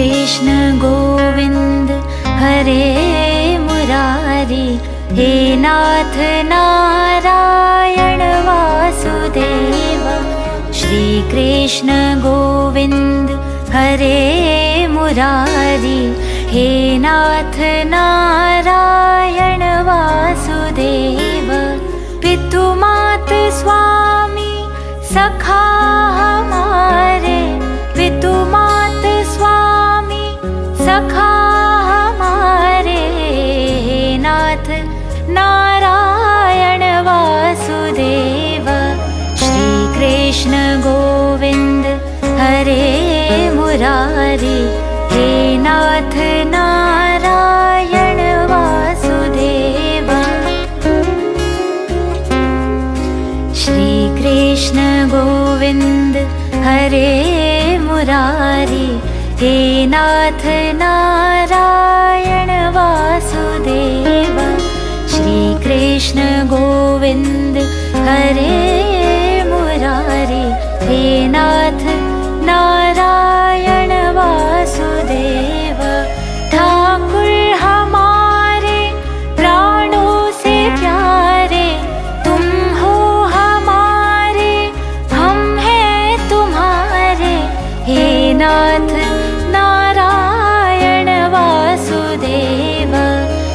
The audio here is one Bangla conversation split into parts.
कृष्ण गोविंद हरे मुरारी, हे नाथ नारायण वासुदेव। श्री कृष्ण गोविंद हरे मुरारी, हे नाथ नारायण वासुदेव। पितु मात स्वामी सखा हमारे, पितु मात स्वामी सखा हमारे, हे नाथ नारायण वासुदेव। श्री कृष्ण गोविंद हरे मुरारी, हे नाथ नारायण वासुदेव। श्री कृष्ण गोविंद हरे मुरारी, हे नाथ नारायण वासुदेव। श्री कृष्ण गोविंद हरे मुरारी, हे नाथ नारायण वासुदेव। ठाकुर हमारे प्राणों से प्यारे, तुम हो हमारे, हम हैं तुम्हारे, हे नाथ नारायण वासुदेव।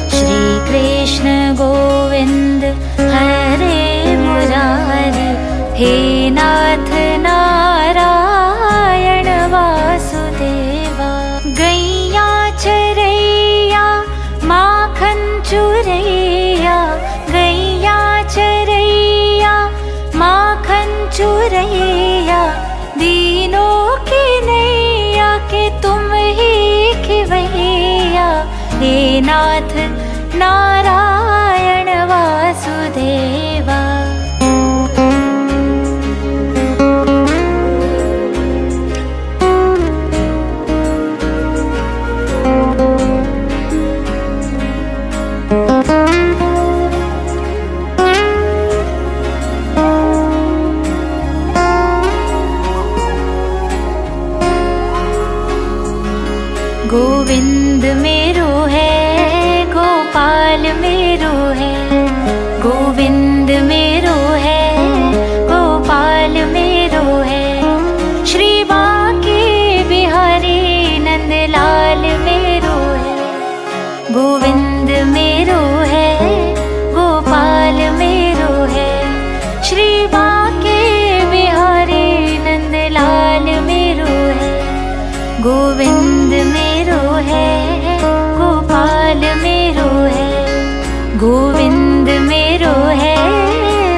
श्री कृष्ण गोविंद हरे मुरारी, हे नाथ नारायण वासुदेव। गैया चरैया माखन चुरैया, गैया चरैया माखन चुरैया, दीनों की नैया के तुम ही खिवैया, हे नाथ नारायण वासुदेवा। गोविंद मेरो है, गोपाल मेरो है, गोविंद मेरो है, गोपाल मेरो है। श्री बांके बिहारी नंदलाल मेरो है, गोविंद मेरो है, गोपाल मेरो है। श्री बांके बिहारी नंदलाल मेरो है, गोविंद मेरो है, गोपाल मेरो है, गोविंद मेरो है,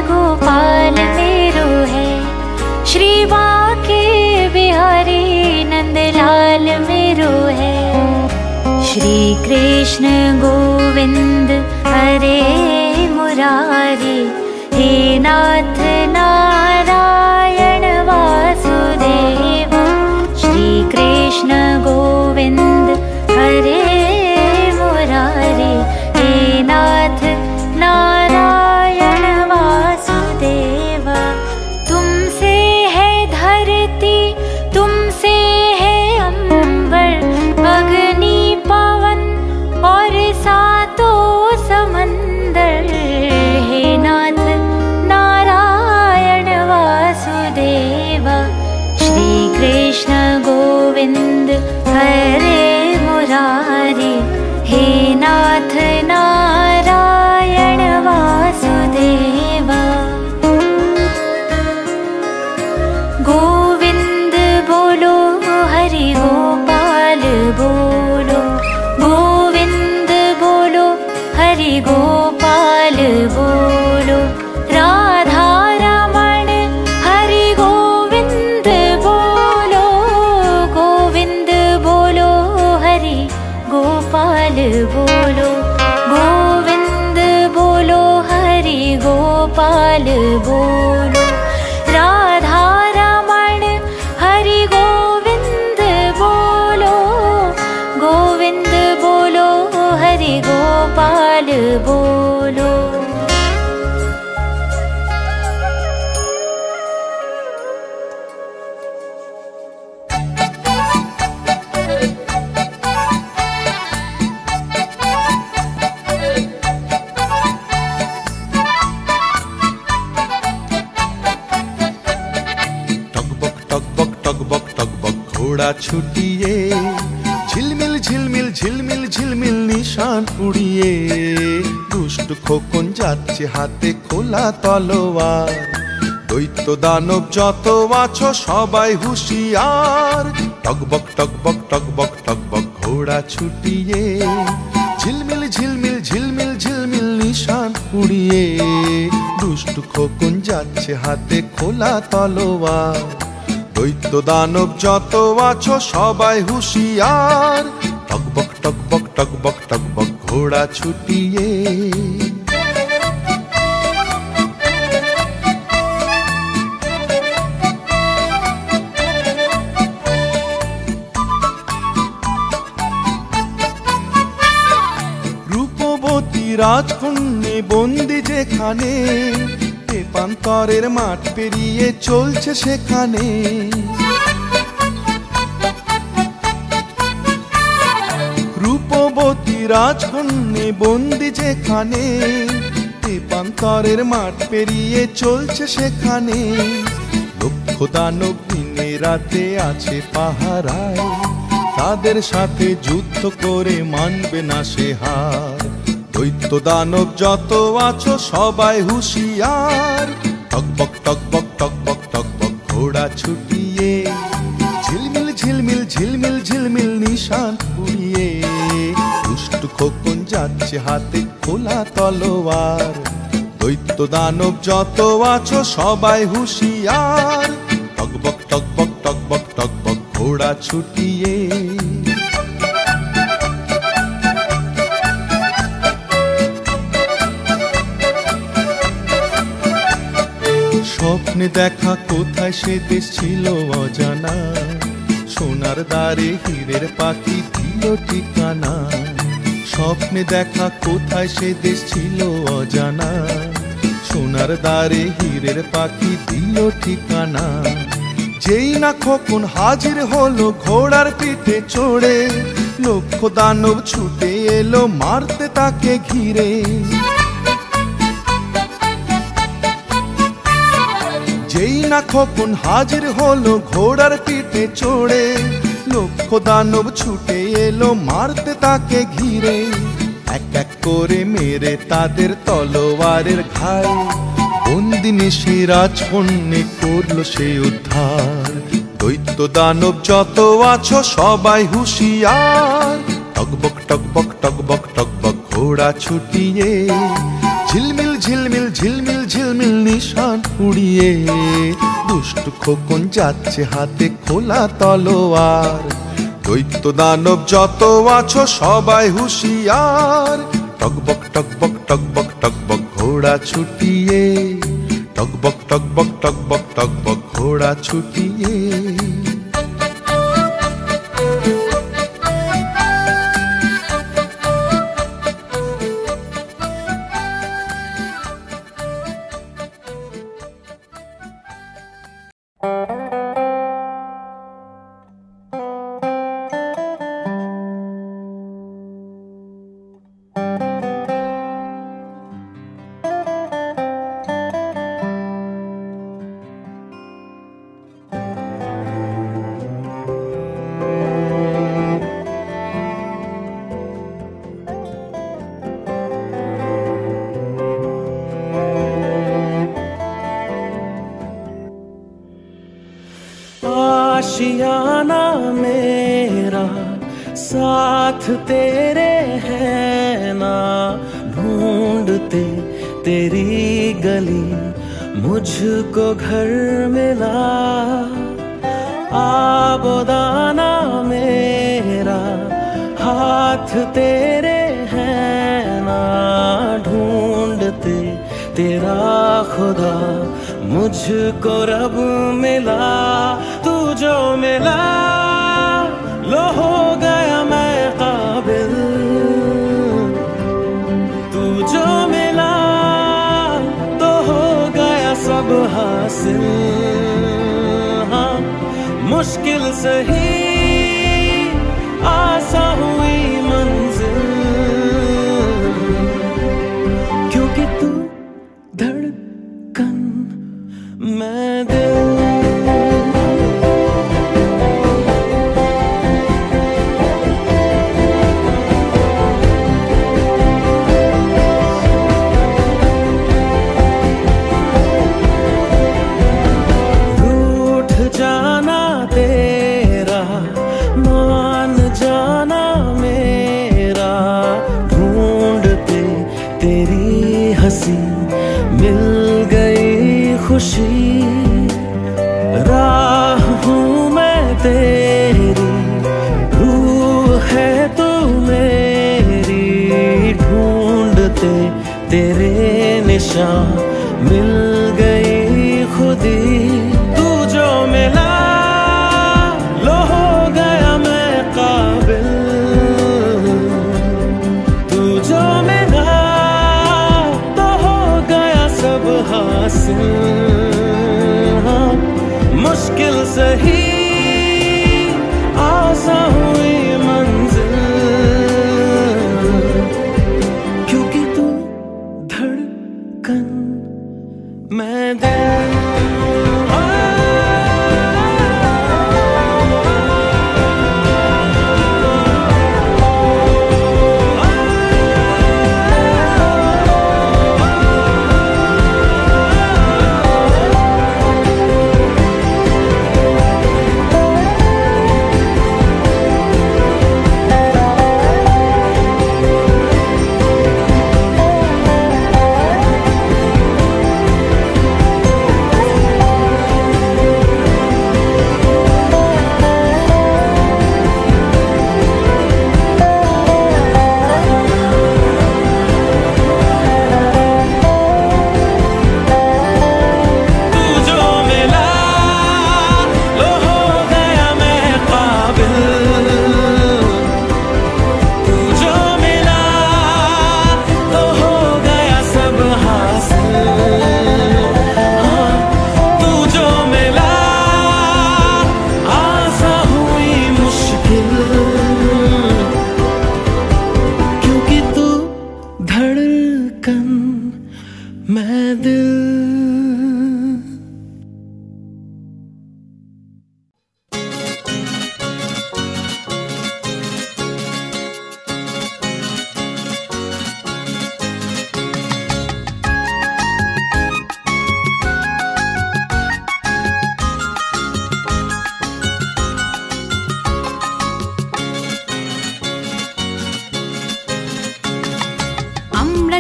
गोपाल मेरो है। श्री बांके बिहारी नंदलाल मेरो है। श्री कृष्ण गोविंद हरे मुरारी, हे नाथ नारायण वासुदेव। श्री कृष्ण गोविंद हरे मुरारी, हे नाथ नारायण वासुदेव। तुमसे है धरती, तुमसे है अंबर, अग्नि पवन और सातों समंदर, हे नाथ नारायण वासुदेव। श्री कृष्ण गोविंद हरे मुरारी, हे नाथ नारायण वासुदेव। गोविंद बोलो हरि गोपाल बोलो, गोविंद बोलो हरि गोपाल बोलो। राधा रमण हरि गोविंद बोलो, गोविंद बोलो हरि गोपाल बोलो, गोविंद बोलो हरि गोपाल बोलो। राधा रमण हरि गोविंद बोलो, गोविंद बोलो हरि गोपाल बोलो। ঘোড়া ছুটিয়ে, ঝিলমিল ঝিলমিল ঝিলমিল ঝিলমিল নিশান উড়িয়ে, দুষ্ট খোকন যাচ্ছে হাতে খোলা তলোয়ার। দৈত্য দানব যত আছো সবাই হুঁশিয়ার, টকবক টকবক টকবক টকবক ঘোড়া ছুটিয়ে, ঝিলমিল ঝিলমিল ঝিলমিল ঝিলমিল নিশান উড়িয়ে, দুষ্ট খোকন যাচ্ছে হাতে খোলা তলোয়ার। দৈত্য দানব যত আছো সবাই হুঁশিয়ার, টকবক টকবক টকবক টকবক ঘোড়া ছুটিয়ে। রূপবতী রাজকন্যে বন্দি যেখানে, তেপান্তরের মাঠ পেরিয়ে চলছে সেখানে। রূপবতী রাজকন্যে বন্দি যেখানে, তেপান্তরের মাঠ পেরিয়ে চলছে সেখানে। লক্ষ দানব দিনে রাতে আছে পাহারায়, তাদের সাথে যুদ্ধ করে মানবে না সে হার। দৈত্য দানব যত আছো সবাই হুঁশিয়ার, টকবক টকবক টকবক টকবক ঘোড়া ছুটিয়ে, ঝিলমিল ঝিলমিল ঝিলমিল ঝিলমিল নিশান উড়িয়ে, দুষ্ট খোকন যাচ্ছে হাতে খোলা তলোয়ার। দৈত্য দানব যত আছো সবাই হুঁশিয়ার, টকবক টকবক টকবক টকবক ঘোড়া ছুটিয়ে। স্বপ্নে দেখা কোথায় সে দেশ ছিল অজানা, সোনার দ্বারে হীরের পাখি দিল ঠিকানা। স্বপ্নে দেখা কোথায় সে দেশ ছিল অজানা, সোনার দ্বারে হীরের পাখি দিল ঠিকানা। যেই না খোকন হাজির হলো ঘোড়ার পিঠে চড়ে, লক্ষ দানব ছুটে এলো মারতে তাকে ঘিরে। যেই না খোকন হাজির হলো ঘোড়ার পিঠে চড়ে, লক্ষ দানব ছুটে এলো মারতে তাকে ঘিরে। এক এক করে মেরে তাদের তলোয়ারের ঘায়ে, বন্দিনী সে রাজকন্যে করলো সে উদ্ধার। দৈত্য দানব যত আছো সবাই হুঁশিয়ার, টকবক টকবক টকবক টকবক ঘোড়া ছুটিয়ে, ঝিলমিল ঝিলমিল ঝিলমিল ঝিলমিল নিশান উড়িয়ে, দুষ্ট খোকন যাচ্ছে হাতে খোলা তলোয়ার। দৈত্য দানব যত আছো সবাই হুঁশিয়ার, টকবক টকবক টকবক টকবক ঘোড়া ছুটিয়ে, টকবক টকবক টকবক টকবক ঘোড়া ছুটিয়ে। आशियाना मेरा साथ तेरे है ना, ढूंढते तेरी गली मुझको घर मिला। आबोदाना मेरा हाथ तेरे है ना, ढूंढते तेरा खुदा मुझको रब मिला। तू जो मिला लो हो गया मैं काबिल, तू जो मिला तो हो गया सब हासिल। हाँ मुश्किल सही आसा हुई मंजिल, क्योंकि तू धड़कन मैं दिल। खुशी राह हूँ मैं तेरी, रूह है तू मेरी, ढूंढते तेरे निशान मिल गई खुदी। तू जो मिला लो हो गया मैं काबिल, तू जो मिला तो हो गया सब हासिल। हाँ, मुश्किल सही आसान हुई मंजिल, क्योंकि तू धड़कन मैं दिल।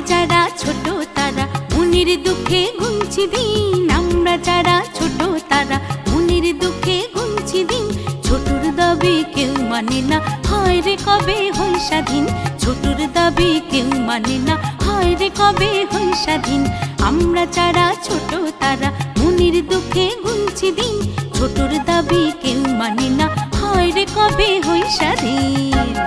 যারা ছোট তারা মনের দুঃখে গুনছি দিন, আমরা যারা ছোট তারা মনের দুঃখে গুনছি দিন। ছোটর দাবি কেউ মানে না, হায় রে কবে হই স্বাধীন। ছোটর দাবি কেউ মানে না, হায় রে কবে হই স্বাধীন। আমরা যারা ছোট তারা মনের দুঃখে গুনছি দিন। ছোটর দাবি কেউ মানে না, হায় রে কবে হই স্বাধীন।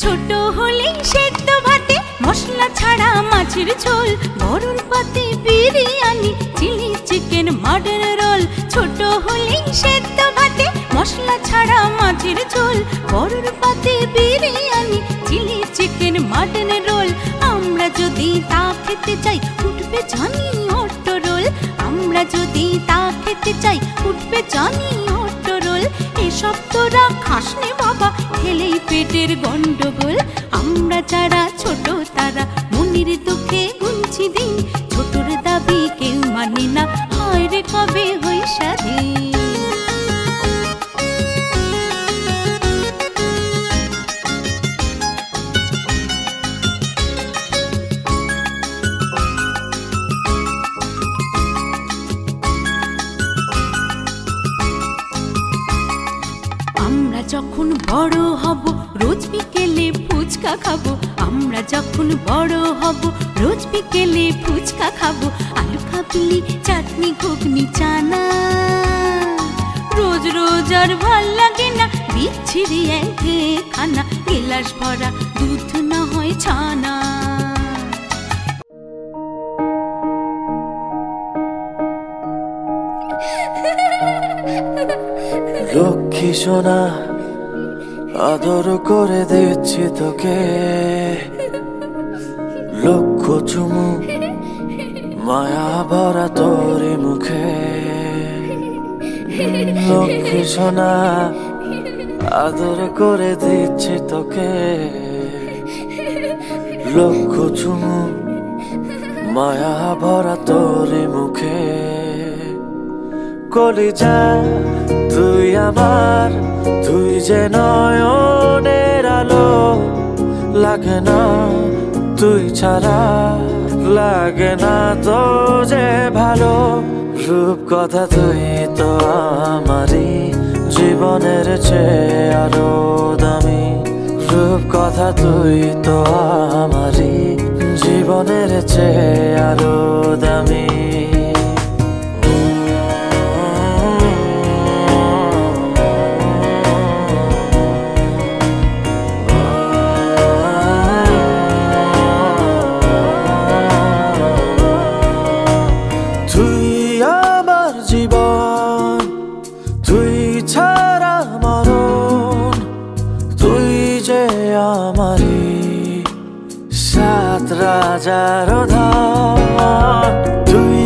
ছোট হলেই সেদ্ধ ভাতে মশলা ছাড়া মাছের ঝোল, গরম পাতে biryani, chilli chicken, mutton roll. ছোট হলেই সেদ্ধ ভাতে মশলা ছাড়া মাছের ঝোল, গরম পাতে biryani, chilli chicken, mutton roll. আমরা যদি তা খেতে চাই উঠবে জানি অটো রোল, আমরা যদি তা খেতে চাই উঠবে জানি অটো রোল। এসব তোরা খাসনে বাবা, খেলেই পেটের গন্ডগোল। আমরা যারা ছোট তারা মনের দুঃখে গুনছি দিন। ছোটর দাবি কেউ মানে না, হায় রে কবে হই স্বাধীন। আমরা যখন বড় হব রোজ বিকেলে ফুচকা খাবো, আমরা যখন বড় হব রোজ বিকেলে ফুচকা খাবো। আলু কাবলি, চাটনি, ঘুগনি, চানা, রোজ রোজ আর ভাল লাগে না, বিচ্ছিরি একঘেয়ে খানা। গেলাস ভরা দুধ না হয় ছানা। লক্ষ্মী সোনা আদর করে দিচ্ছি তোকে, লক্ষ চুমু মায়া ভরা তোর মুখে। লক্ষ্মী সোনা আদর করে দিচ্ছি তোকে, লক্ষ চুমু মায়া ভরা তোরে মুখে কলিজা তুই আমার তুই যে নয়নের আলো লাগে না তুই ছাড়া লাগে না তো যে ভালো রূপ কথা তুই তো আমারই জীবনের চেয়ে আরো দামি রূপ কথা তুই তো আমারই জীবনের চেয়ে আরো দামি তুই আমার জীবন তুই ছাড়া মরণ তুই যে আমারই সাত রাজার ধন তুই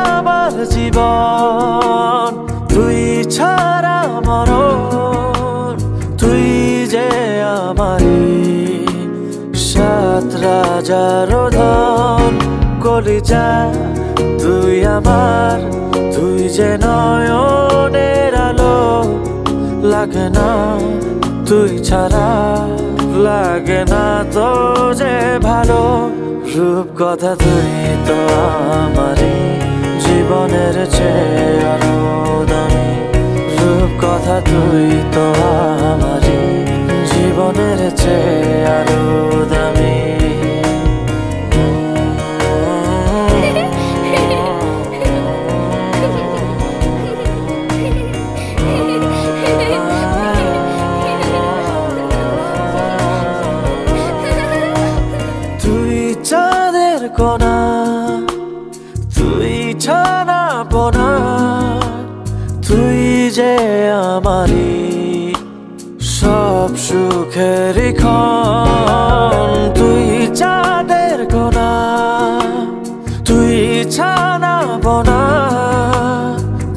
আমার জীবন তুই ছাড়া মরণ তুই যে আমারই সাত রাজার ধন কলিজা তুই আমার তুই যে নয়নের আলো লাগে না তুই ছাড়া লাগে না তো যে ভালো রূপ কথা তুই তো আমারই জীবনের চেয়ে আরো দামি রূপ কথা তুই তো আমারই জীবনের চেয়ে আরো দামি চাঁদের কোনা তুই ছানা পোনা তুই যে আমারই সব সুখের ক্ষণ তুই চাঁদের কোনা তুই ছানা পোনা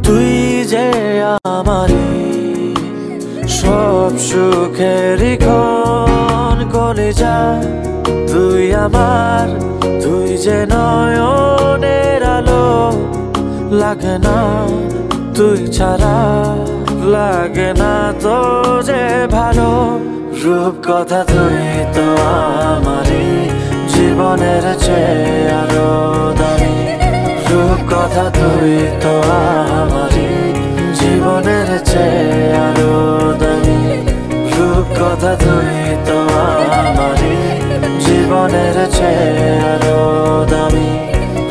তুই যে আমারই সব সুখের ক্ষণ কলিজা তুই আমার তুই যে নয়নের আলো লাগে না তুই ছাড়া লাগে না তো যে ভালো রূপ কথা তুই তো আমারই জীবনের চেয়ে আরো দামি রূপ কথা তুই তো আমারই জীবনের চেয়ে আরো দামি রূপ কথা তুই তো আমারই জীবনের চেয়ে আরো দামি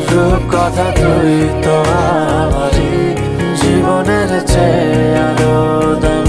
রূপ কথা তুই তো আমারই জীবনের চেয়ে আরো দামি